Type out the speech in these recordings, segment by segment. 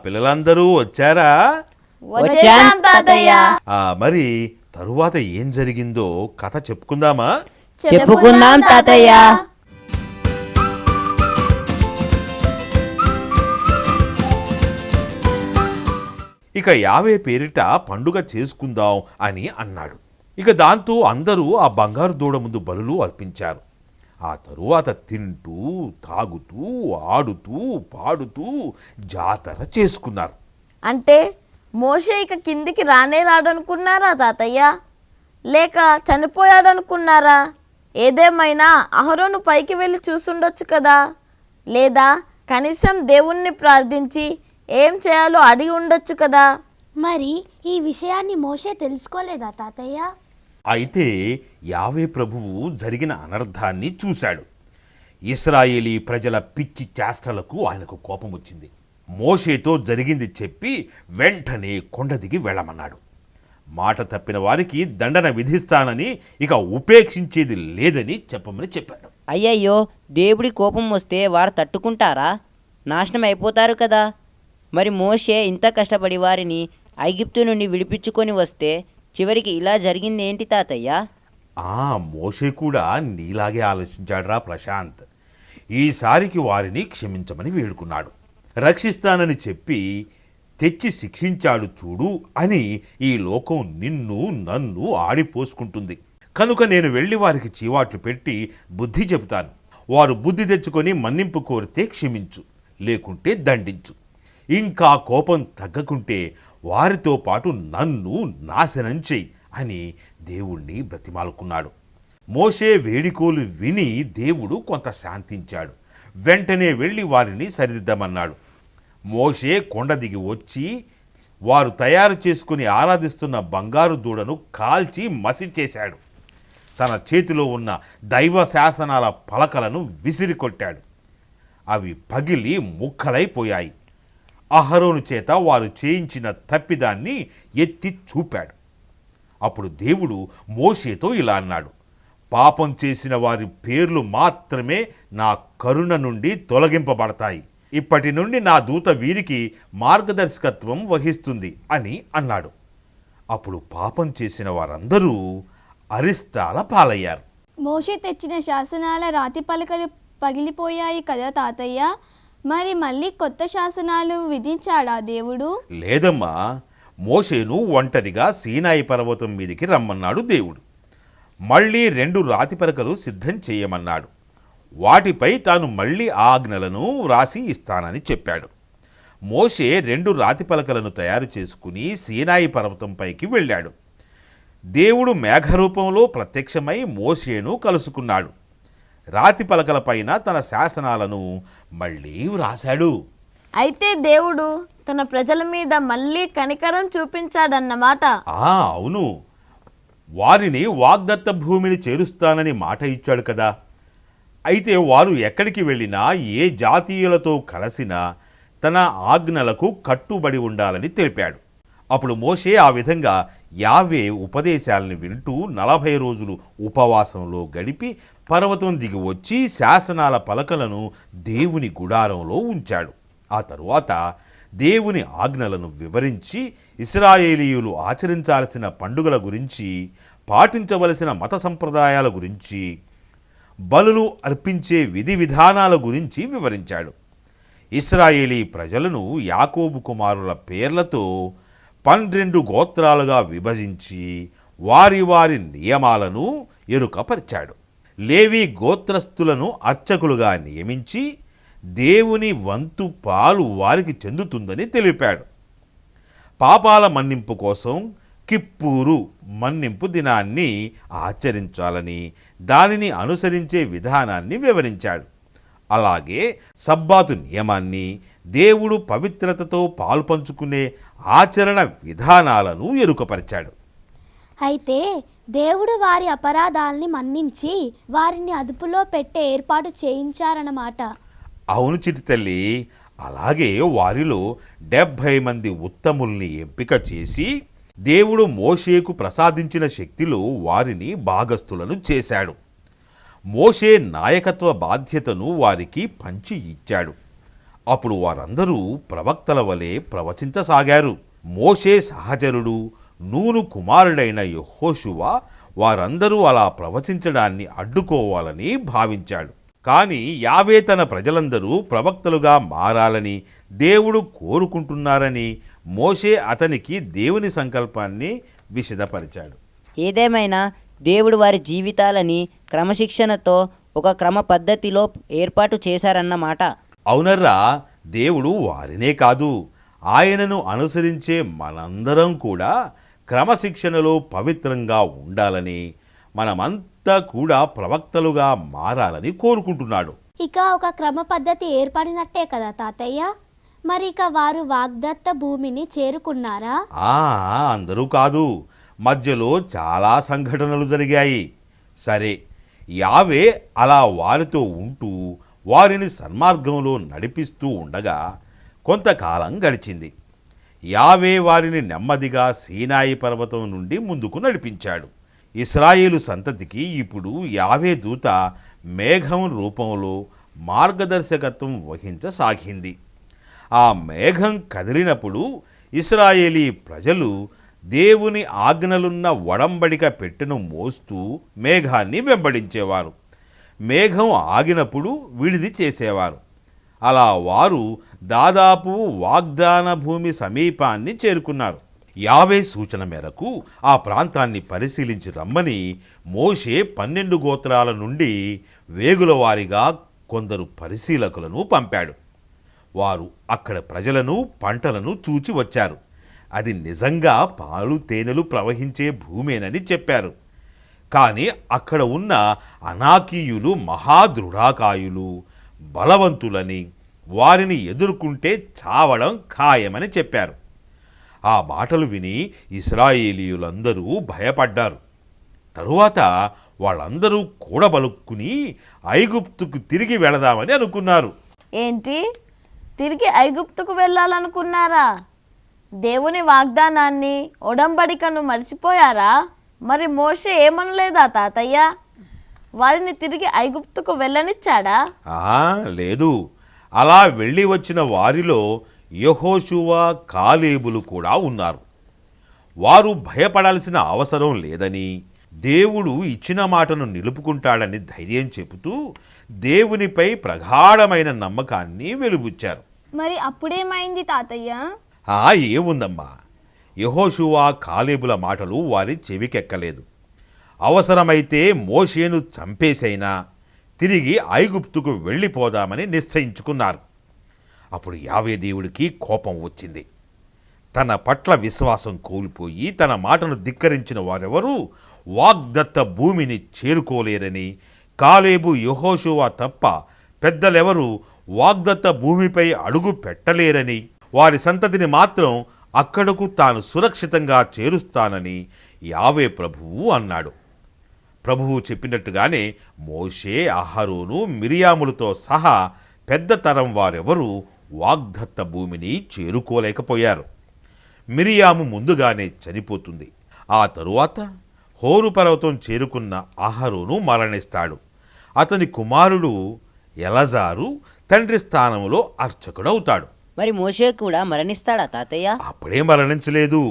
పిల్లలందరూ వచ్చారా? వచ్చాం తాతయ్య. మరి తరువాత ఏం జరిగిందో కథ చెప్పుకుందామా? చెప్పుకుందాం తాతయ్య. ఇక యావే పేరిట పండుగ చేసుకుందాం అని అన్నాడు. ఇక దాంతో అందరూ ఆ బంగారు దూడ ముందు బలులు అర్పించారు. ఆ తరువాత తింటూ తాగుతూ ఆడుతూ పాడుతూ జాతర చేసుకున్నారు. అంటే మోషే ఇక కిందికి రానే రాడనుకున్నారా తాతయ్య? లేక చనిపోయాడనుకున్నారా? ఏదేమైనా అహరోను పైకి వెళ్ళి చూసుండొచ్చు కదా, లేదా కనీసం దేవుణ్ణి ప్రార్థించి ఏం చేయాలో అడిగి ఉండొచ్చు కదా. మరి ఈ విషయాన్ని మోషే తెలుసుకోలేదా తాతయ్య? అయితే యావే ప్రభువు జరిగిన అనర్థాన్ని చూశాడు. ఇశ్రాయేలీ ప్రజల పిచ్చి చేష్టలకు ఆయనకు కోపం వచ్చింది. మోషేతో జరిగింది చెప్పి వెంటనే కొండ దిగి వెళ్ళమన్నాడు. మాట తప్పిన వారికి దండన విధిస్తానని, ఇక ఉపేక్షించేది లేదని చెప్పమని చెప్పాడు. అయ్యయ్యో, దేవుడి కోపం వస్తే వారు తట్టుకుంటారా? నాశనం అయిపోతారు కదా. మరి మోషే ఇంత కష్టపడి వారిని ఐగుప్తు నుండి విడిపించుకొని వస్తే చివరికి ఇలా జరిగింది ఏంటి తాతయ్య? మోషే కూడా నీలాగే ఆలోచించాడురా ప్రశాంత్. ఈసారికి వారిని క్షమించమని వేడుకున్నాడు. రక్షిస్తానని చెప్పి తెచ్చి శిక్షించాడు చూడు అని ఈ లోకం నిన్ను నన్ను ఆడిపోసుకుంటుంది. కనుక నేను వెళ్ళి వారికి చీవాట్లు పెట్టి బుద్ధి చెబుతాను. వారు బుద్ధి తెచ్చుకొని మన్నింపు కోరితే క్షమించు, లేకుంటే దండించు. ఇంకా కోపం తగ్గకుంటే వారితో పాటు నన్ను నాశనం చెయ్యి అని దేవుణ్ణి బ్రతిమాలుకున్నాడు. మోషే వేడికోలు విని దేవుడు కొంత శాంతించాడు. వెంటనే వెళ్ళి వారిని సరిదిద్దమన్నాడు. మోషే కొండ దిగి వచ్చి వారు తయారు చేసుకుని ఆరాధిస్తున్న బంగారు దూడను కాల్చి మసి చేశాడు. తన చేతిలో ఉన్న దైవ శాసనాల పలకలను విసిరికొట్టాడు. అవి పగిలి ముక్కలైపోయాయి. అహరోను చేత వారు చేయించిన తప్పిదాన్ని ఎత్తి చూపాడు. అప్పుడు దేవుడు మోషేతో ఇలా అన్నాడు, పాపం చేసిన వారి పేర్లు మాత్రమే నా కరుణ నుండి తొలగింపబడతాయి. ఇప్పటి నుండి నా దూత వీరికి మార్గదర్శకత్వం వహిస్తుంది అని అన్నాడు. అప్పుడు పాపం చేసిన వారందరూ అరిష్టాల పాలయ్యారు. మోషే తెచ్చిన శాసనాల రాతి పలకలు పగిలిపోయాయి కదా తాతయ్య. మరి మళ్ళీ కొత్త శాసనాలు విధించాడా దేవుడు? లేదమ్మా, మోషేను ఒంటరిగా సీనాయి పర్వతం మీదికి రమ్మన్నాడు దేవుడు. మళ్ళీ 2 రాతి పలకలు సిద్ధం చేయమన్నాడు. వాటిపై తాను మళ్ళీ ఆజ్ఞలను వ్రాసి ఇస్తానని చెప్పాడు. మోషే 2 రాతి పలకలను తయారు చేసుకుని సీనాయి పర్వతంపైకి వెళ్ళాడు. దేవుడు మేఘరూపంలో ప్రత్యక్షమై మోషేను కలుసుకున్నాడు. రాతి పలకలపైన తన శాసనాలను మళ్ళీ వ్రాశాడు. అయితే దేవుడు తన ప్రజల మీద మళ్ళీ కనికరం చూపించాడన్నమాట. అవును, వారిని వాగ్దత్త భూమిని చేరుస్తానని మాట ఇచ్చాడు కదా. అయితే వారు ఎక్కడికి వెళ్ళినా, ఏ జాతీయులతో కలిసినా తన ఆజ్ఞలకు కట్టుబడి ఉండాలని తెలిపాడు. అప్పుడు మోషే ఆ విధంగా యావే ఉపదేశాలను వింటూ 40 రోజులు ఉపవాసంలో గడిపి పర్వతం దిగి వచ్చి శాసనాల పలకలను దేవుని గుడారంలో ఉంచాడు. ఆ తరువాత దేవుని ఆజ్ఞలను వివరించి ఇశ్రాయేలీయులు ఆచరించాల్సిన పండుగల గురించి, పాటించవలసిన మత సంప్రదాయాల గురించి, బలులు అర్పించే విధి విధానాల గురించి వివరించాడు. ఇశ్రాయేలీ ప్రజలను యాకోబు కుమారుల పేర్లతో 12 గోత్రాలుగా విభజించి వారి వారి నియమాలను ఎరుకపరిచాడు. లేవి గోత్రస్థులను అర్చకులుగా నియమించి దేవుని వంతు పాలు వారికి చెందుతుందని తెలిపాడు. పాపాల మన్నింపు కోసం కిప్పూరు మన్నింపు దినాన్ని ఆచరించాలని, దానిని అనుసరించే విధానాన్ని వివరించాడు. అలాగే సబ్బాతు నియమాన్ని, దేవుడు పవిత్రతతో పాల్పంచుకునే ఆచరణ విధానాలను ఎరుకపరిచాడు. అయితే దేవుడు వారి అపరాధాలని మన్నించి వారిని అదుపులో పెట్టే ఏర్పాటు చేయించారన్నమాట. అవును చిటి తల్లి, అలాగే వారిలో 70 మంది ఉత్తముల్ని ఎంపిక చేసి దేవుడు మోషేకు ప్రసాదించిన శక్తిలో వారిని భాగస్థులను చేశాడు. మోషే నాయకత్వ బాధ్యతను వారికి పంచి ఇచ్చాడు. అప్పుడు వారందరూ ప్రవక్తల వలె ప్రవచించసాగారు. మోషే సహచరుడు నూను కుమారుడైన యెహోషువ వారందరూ అలా ప్రవచించడాన్ని అడ్డుకోవాలని భావించాడు. కానీ యావే తన ప్రజలందరూ ప్రవక్తలుగా మారాలని దేవుడు కోరుకుంటున్నారని మోషే అతనికి దేవుని సంకల్పాన్ని విశదపరిచాడు. ఏదేమైనా దేవుడు వారి జీవితాలని క్రమశిక్షణతో ఒక క్రమ పద్ధతిలో ఏర్పాటు చేశారన్నమాట. అవునర్రా, దేవుడు వారినే కాదు, ఆయనను అనుసరించే మనందరం కూడా క్రమశిక్షణలో పవిత్రంగా ఉండాలని, మనమంతా కూడా ప్రవక్తలుగా మారాలని కోరుకుంటున్నాడు. ఇక ఒక క్రమ పద్ధతి ఏర్పడినట్టే కదా తాతయ్య. మరి ఇక వారు వాగ్దత్త భూమిని చేరుకున్నారా? అందరూ కాదు, మధ్యలో చాలా సంఘటనలు జరిగాయి. సరే, యావే అలా వారితో ఉంటూ వారిని సన్మార్గంలో నడిపిస్తూ ఉండగా కొంతకాలం గడిచింది. యావే వారిని నెమ్మదిగా సీనాయి పర్వతం నుండి ముందుకు నడిపించాడు. ఇశ్రాయేలు సంతతికి ఇప్పుడు యావే దూత మేఘం రూపంలో మార్గదర్శకత్వం వహించసాగింది. ఆ మేఘం కదిలినప్పుడు ఇశ్రాయేలీ ప్రజలు దేవుని ఆజ్ఞలున్న ఒడంబడిక పెట్టెను మోస్తూ మేఘాన్ని వెంబడించేవారు. మేఘం ఆగినప్పుడు విడిది చేసేవారు. అలా వారు దాదాపు వాగ్దాన భూమి సమీపాన్ని చేరుకున్నారు. యావే సూచన మేరకు ఆ ప్రాంతాన్ని పరిశీలించి రమ్మని మోషే 12 గోత్రాల నుండి వేగుల వారిగా కొందరు పరిశీలకులను పంపాడు. వారు అక్కడ ప్రజలను పంటలను చూచి వచ్చారు. అది నిజంగా పాలు తేనెలు ప్రవహించే భూమేనని చెప్పారు. కానీ అక్కడ ఉన్న అనాకీయులు మహాదృఢాకాయులు, బలవంతులని, వారిని ఎదుర్కొంటే చావడం ఖాయమని చెప్పారు. ఆ మాటలు విని ఇశ్రాయేలీయులందరూ భయపడ్డారు. తరువాత వాళ్ళందరూ కూడబలుక్కుని ఐగుప్తుకు తిరిగి వెళదామని అనుకున్నారు. ఏంటి, తిరిగి ఐగుప్తుకు వెళ్ళాలనుకున్నారా? దేవుని వాగ్దానాన్ని, ఒడంబడికను మర్చిపోయారా? మరి మోషే ఏమనలేదా తాతయ్య? వారిని తిరిగి ఐగుప్తుకు వెళ్ళనిచ్చాడా? లేదు. అలా వెళ్ళి వచ్చిన వారిలో యెహోషువ, కాలేబులు కూడా ఉన్నారు. వారు భయపడాల్సిన అవసరం లేదని, దేవుడు ఇచ్చిన మాటను నిలుపుకుంటాడని ధైర్యం చెబుతూ దేవునిపై ప్రగాఢమైన నమ్మకాన్ని వెలుబుచ్చారు. మరి అప్పుడేమైంది తాతయ్య? ఏముందమ్మా, యెహోషువ, కాలేబుల మాటలు వారి చెవికెక్కలేదు. అవసరమైతే మోషేను చంపేసైనా తిరిగి ఐగుప్తుకు వెళ్ళిపోదామని నిశ్చయించుకున్నారు. అప్పుడు యావే దేవుడికి కోపం వచ్చింది. తన పట్ల విశ్వాసం కోల్పోయి తన మాటను ధిక్కరించిన వారెవరూ వాగ్దత్త భూమిని చేరుకోలేరని, కాలేబు, యెహోషువ తప్ప పెద్దలెవరూ వాగ్దత్త భూమిపై అడుగు పెట్టలేరని, వారి సంతతిని మాత్రం అక్కడకు తాను సురక్షితంగా చేరుస్తానని యావే ప్రభువు అన్నాడు. ప్రభువు చెప్పినట్టుగానే మోషే, అహరోను, మిరియాములతో సహా పెద్ద తరం వారెవరూ వాగ్దత్త భూమిని చేరుకోలేకపోయారు. మిరియాము ముందుగానే చనిపోతుంది. ఆ తరువాత హోరు పర్వతం చేరుకున్న అహరోను మరణిస్తాడు. అతని కుమారుడు ఎలజారు తండ్రి స్థానంలో అర్చకుడవుతాడు. మరి మోషే కూడా మరణిస్తాడా తాతయ్య? అప్పుడే మరణించలేదు.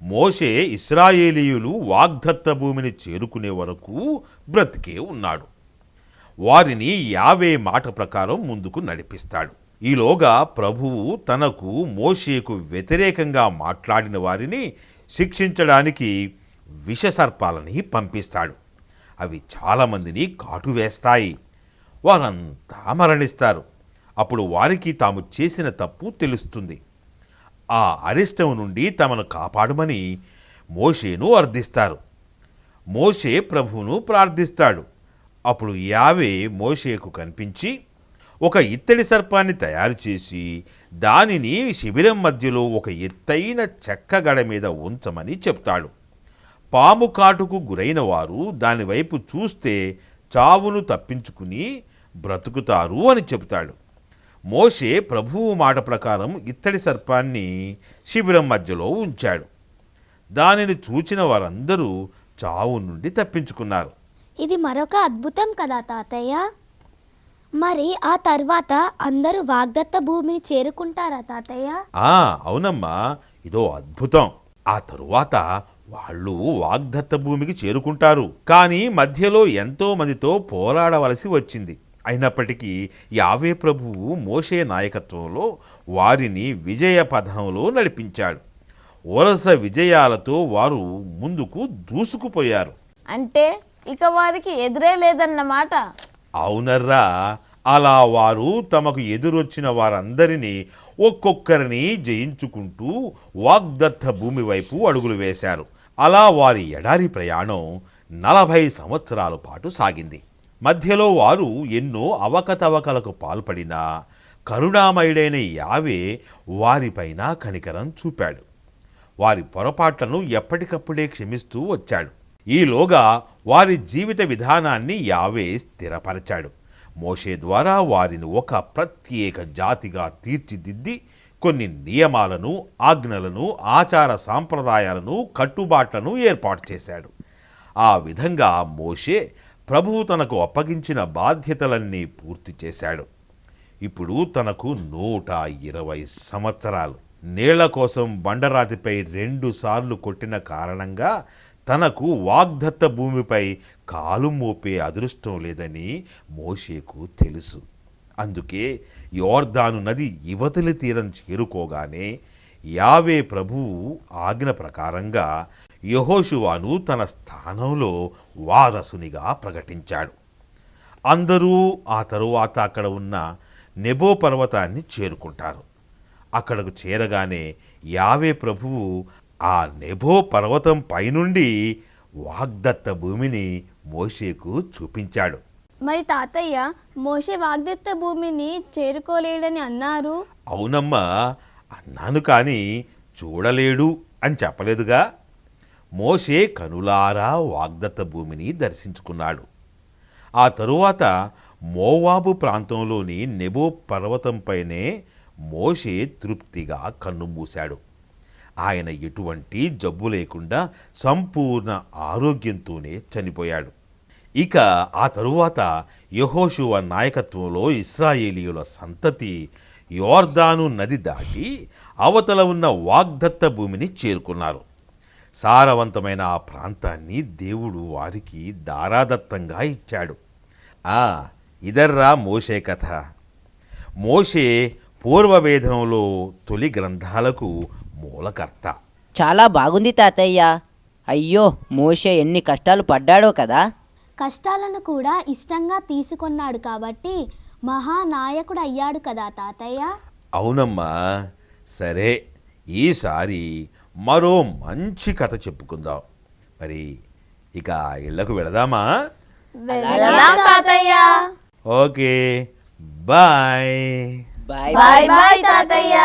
మోషే ఇశ్రాయేలీయులు వాగ్దత్త భూమిని చేరుకునే వరకు బ్రతికే ఉన్నాడు. వారిని యావే మాట ప్రకారం ముందుకు నడిపిస్తాడు. ఈలోగా ప్రభువు తనకు మోషేకు వ్యతిరేకంగా మాట్లాడిన వారిని శిక్షించడానికి విషసర్పాలని పంపిస్తాడు. అవి చాలామందిని కాటువేస్తాయి. వారంతా మరణిస్తారు. అప్పుడు వారికి తాము చేసిన తప్పు తెలుస్తుంది. ఆ అరిష్టం నుండి తమను కాపాడమని మోషేను అర్థిస్తారు. మోషే ప్రభువును ప్రార్థిస్తాడు. అప్పుడు యావే మోషేకు కనిపించి ఒక ఇత్తడి సర్పాన్ని తయారు చేసి దానిని శిబిరం మధ్యలో ఒక ఎత్తైన చెక్క గడ మీద ఉంచమని చెప్తాడు. పాము కాటుకు గురైన వారు దానివైపు చూస్తే చావును తప్పించుకుని బ్రతుకుతారు అని చెబుతాడు. మోషే ప్రభువు మాట ప్రకారం ఇత్తడి సర్పాన్ని శిబిరం మధ్యలో ఉంచాడు. దానిని చూచిన వారందరూ చావు నుండి తప్పించుకున్నారు. ఇది మరొక అద్భుతం కదా తాతయ్య. మరి ఆ తర్వాత అందరూ వాగ్దత్త భూమిని చేరుకుంటారా తాతయ్య? అవునమ్మా, ఇదో అద్భుతం. ఆ తరువాత వాళ్ళు వాగ్దత్త భూమికి చేరుకుంటారు. కానీ మధ్యలో ఎంతో మందితో పోరాడవలసి వచ్చింది. అయినప్పటికీ యావే ప్రభువు మోషే నాయకత్వంలో వారిని విజయ పథంలో నడిపించాడు. వరుస విజయాలతో వారు ముందుకు దూసుకుపోయారు. అంటే ఇక వారికి ఎదురే లేదన్నమాట. అవునర్రా, అలా వారు తమకు ఎదురొచ్చిన వారందరినీ ఒక్కొక్కరిని జయించుకుంటూ వాగ్దత్త భూమి వైపు అడుగులు వేశారు. అలా వారి ఎడారి ప్రయాణం 40 సంవత్సరాల పాటు సాగింది. మధ్యలో వారు ఎన్నో అవకతవకలకు పాల్పడినా కరుణామయుడైన యావే వారిపైన కనికరం చూపాడు. వారి పొరపాట్లను ఎప్పటికప్పుడే క్షమిస్తూ వచ్చాడు. ఈలోగా వారి జీవిత విధానాన్ని యావే స్థిరపరచాడు. మోషే ద్వారా వారిని ఒక ప్రత్యేక జాతిగా తీర్చిదిద్ది కొన్ని నియమాలను, ఆజ్ఞలను, ఆచార సాంప్రదాయాలను, కట్టుబాట్లను ఏర్పాటు చేశాడు. ఆ విధంగా మోషే ప్రభువు తనకు అప్పగించిన బాధ్యతలన్నీ పూర్తి చేశాడు. ఇప్పుడు తనకు 120 సంవత్సరాలు. నీళ్ల కోసం బండరాతిపై 2 సార్లు కొట్టిన కారణంగా తనకు వాగ్దత్త భూమిపై కాలు మోపే అదృష్టం లేదని మోషేకు తెలుసు. అందుకే యోర్దాను నది యువతలి తీరం చేరుకోగానే యావే ప్రభువు ఆజ్ఞ ప్రకారంగా యెహోషువను తన స్థానంలో వారసునిగా ప్రకటించాడు. అందరూ ఆ తరువాత అక్కడ ఉన్న నెబో పర్వతాన్ని చేరుకుంటారు. అక్కడకు చేరగానే యావే ప్రభువు ఆ నెబో పర్వతం పైనుండి వాగ్దత్త భూమిని మోషేకు చూపించాడు. మరి తాతయ్య, మోషే వాగ్దత్త భూమిని చేరుకోలేడని అన్నారు. అవునమ్మా, అన్నాను కానీ చూడలేడు అని చెప్పలేదుగా. మోషే కనులారా వాగ్దత్త భూమిని దర్శించుకున్నాడు. ఆ తరువాత మోవాబు ప్రాంతంలోని నెబో పర్వతంపైనే మోషే తృప్తిగా కన్నుమూశాడు. ఆయన ఎటువంటి జబ్బు లేకుండా సంపూర్ణ ఆరోగ్యంతోనే చనిపోయాడు. ఇక ఆ తరువాత యెహోషువ నాయకత్వంలో ఇశ్రాయేలీయుల సంతతి యోర్దాను నది దాటి అవతల ఉన్న వాగ్దత్త భూమిని చేరుకున్నారు. సారవంతమైన ఆ ప్రాంతాన్ని దేవుడు వారికి దారాదత్తంగా ఇచ్చాడు. ఇదర్రా మోషే కథ. మోషే పూర్వవేదంలో తొలి గ్రంథాలకు మూలకర్త. చాలా బాగుంది తాతయ్య. అయ్యో, మోషే ఎన్ని కష్టాలు పడ్డాడో కదా. కష్టాలను కూడా ఇష్టంగా తీసుకున్నాడు కాబట్టి మహానాయకుడు అయ్యాడు కదా తాతయ్య. అవునమ్మా. సరే, ఈసారి మరో మంచి కథ చెప్పుకుందాం. మరి ఇక ఇళ్లకు వెళదామా? వెళ్దాం తాతయ్య. Okay, bye. Bye bye bye తాతయ్య.